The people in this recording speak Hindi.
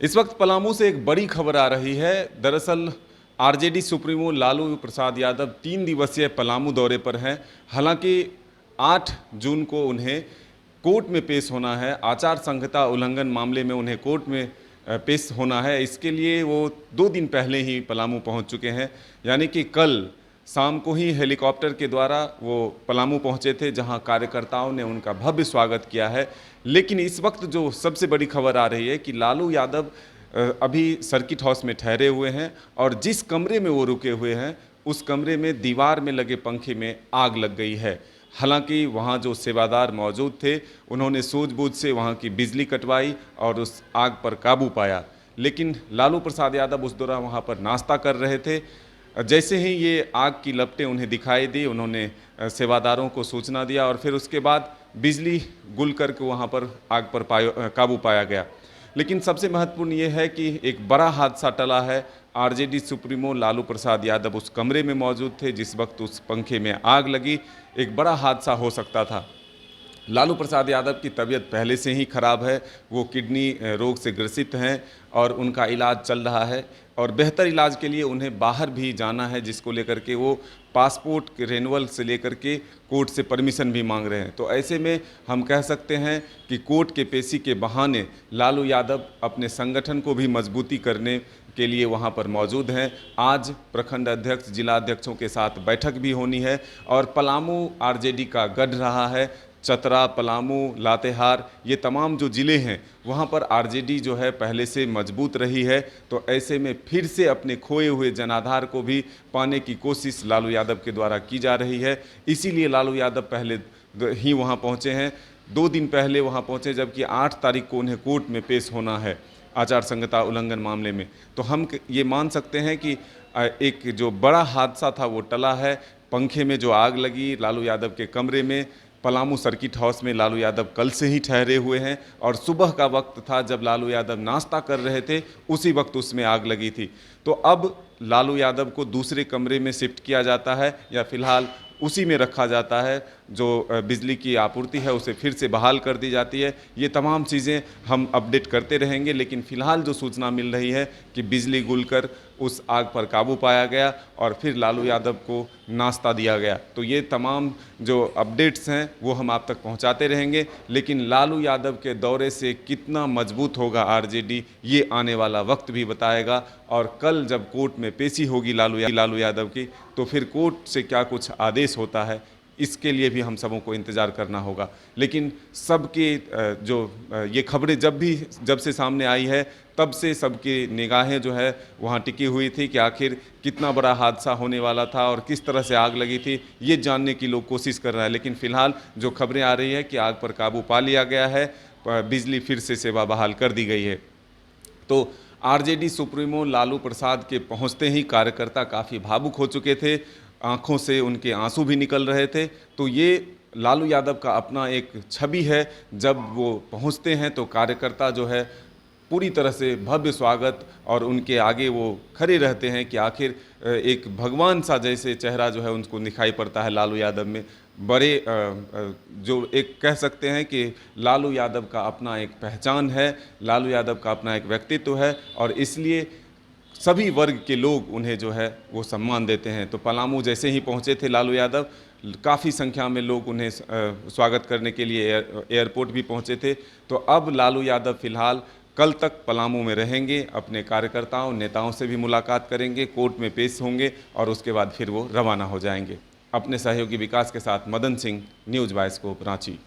इस वक्त पलामू से एक बड़ी खबर आ रही है। दरअसल आरजेडी सुप्रीमो लालू प्रसाद यादव 3 दिवसीय पलामू दौरे पर हैं। हालांकि 8 जून को उन्हें कोर्ट में पेश होना है। आचार संहिता उल्लंघन मामले में उन्हें कोर्ट में पेश होना है। इसके लिए वो 2 दिन पहले ही पलामू पहुंच चुके हैं, यानी कि कल शाम को ही हेलीकॉप्टर के द्वारा वो पलामू पहुंचे थे, जहां कार्यकर्ताओं ने उनका भव्य स्वागत किया है। लेकिन इस वक्त जो सबसे बड़ी खबर आ रही है कि लालू यादव अभी सर्किट हाउस में ठहरे हुए हैं और जिस कमरे में वो रुके हुए हैं उस कमरे में दीवार में लगे पंखे में आग लग गई है। हालांकि वहाँ जो सेवादार मौजूद थे उन्होंने सूझबूझ से वहाँ की बिजली कटवाई और उस आग पर काबू पाया। लेकिन लालू प्रसाद यादव उस दौरान वहाँ पर नाश्ता कर रहे थे। जैसे ही ये आग की लपटें उन्हें दिखाई दी, उन्होंने सेवादारों को सूचना दिया और फिर उसके बाद बिजली गुल करके वहाँ पर आग पर काबू पाया गया। लेकिन सबसे महत्वपूर्ण ये है कि एक बड़ा हादसा टला है। आरजेडी सुप्रीमो लालू प्रसाद यादव उस कमरे में मौजूद थे जिस वक्त उस पंखे में आग लगी। एक बड़ा हादसा हो सकता था। लालू प्रसाद यादव की तबीयत पहले से ही खराब है। वो किडनी रोग से ग्रसित हैं और उनका इलाज चल रहा है और बेहतर इलाज के लिए उन्हें बाहर भी जाना है, जिसको लेकर के वो पासपोर्ट के रेनुअल से लेकर के कोर्ट से परमिशन भी मांग रहे हैं। तो ऐसे में हम कह सकते हैं कि कोर्ट के पेशी के बहाने लालू यादव अपने संगठन को भी मजबूती करने के लिए वहाँ पर मौजूद हैं। आज प्रखंड अध्यक्ष, जिला अध्यक्षों के साथ बैठक भी होनी है और पलामू आरजेडी का गढ़ रहा है। चतरा, पलामू, लातेहार, ये तमाम जो ज़िले हैं वहाँ पर आरजेडी जो है पहले से मजबूत रही है। तो ऐसे में फिर से अपने खोए हुए जनाधार को भी पाने की कोशिश लालू यादव के द्वारा की जा रही है। इसीलिए लालू यादव पहले ही वहाँ पहुँचे हैं, 2 दिन पहले वहाँ पहुँचे, जबकि 8 तारीख को उन्हें कोर्ट में पेश होना है आचार संहिता उल्लंघन मामले में। तो हम ये मान सकते हैं कि एक जो बड़ा हादसा था वो टला है। पंखे में जो आग लगी लालू यादव के कमरे में, पलामू सर्किट हाउस में लालू यादव कल से ही ठहरे हुए हैं और सुबह का वक्त था जब लालू यादव नाश्ता कर रहे थे, उसी वक्त उसमें आग लगी थी। तो अब लालू यादव को दूसरे कमरे में शिफ्ट किया जाता है या फिलहाल उसी में रखा जाता है। जो बिजली की आपूर्ति है उसे फिर से बहाल कर दी जाती है। ये तमाम चीज़ें हम अपडेट करते रहेंगे। लेकिन फ़िलहाल जो सूचना मिल रही है कि बिजली गुलकर उस आग पर काबू पाया गया और फिर लालू यादव को नाश्ता दिया गया। तो ये तमाम जो अपडेट्स हैं वो हम आप तक पहुंचाते रहेंगे। लेकिन लालू यादव के दौरे से कितना मजबूत होगा आरजेडी, ये आने वाला वक्त भी बताएगा। और कल जब कोर्ट में पेशी होगी लालू यादव की, तो फिर कोर्ट से क्या कुछ आदेश होता है, इसके लिए भी हम सबों को इंतज़ार करना होगा। लेकिन सबके जो ये खबरें जब से सामने आई है तब से सबकी निगाहें जो है वहाँ टिकी हुई थी कि आखिर कितना बड़ा हादसा होने वाला था और किस तरह से आग लगी थी, ये जानने की लोग कोशिश कर रहे हैं। लेकिन फ़िलहाल जो खबरें आ रही है कि आग पर काबू पा लिया गया है, बिजली फिर से सेवा बहाल कर दी गई है। तो आरजेडी सुप्रीमो लालू प्रसाद के पहुंचते ही कार्यकर्ता काफ़ी भावुक हो चुके थे, आंखों से उनके आंसू भी निकल रहे थे। तो ये लालू यादव का अपना एक छवि है। जब वो पहुंचते हैं तो कार्यकर्ता जो है पूरी तरह से भव्य स्वागत और उनके आगे वो खड़े रहते हैं कि आखिर एक भगवान सा जैसे चेहरा जो है उनको दिखाई पड़ता है लालू यादव में। बड़े जो एक कह सकते हैं कि लालू यादव का अपना एक पहचान है, लालू यादव का अपना एक व्यक्तित्व है और इसलिए सभी वर्ग के लोग उन्हें जो है वो सम्मान देते हैं। तो पलामू जैसे ही पहुँचे थे लालू यादव, काफ़ी संख्या में लोग उन्हें स्वागत करने के लिए एयरपोर्ट भी पहुँचे थे। तो अब लालू यादव फ़िलहाल कल तक पलामू में रहेंगे, अपने कार्यकर्ताओं नेताओं से भी मुलाकात करेंगे, कोर्ट में पेश होंगे और उसके बाद फिर वो रवाना हो जाएंगे। अपने सहयोगी विकास के साथ मदन सिंह, न्यूज़ 22 रांची।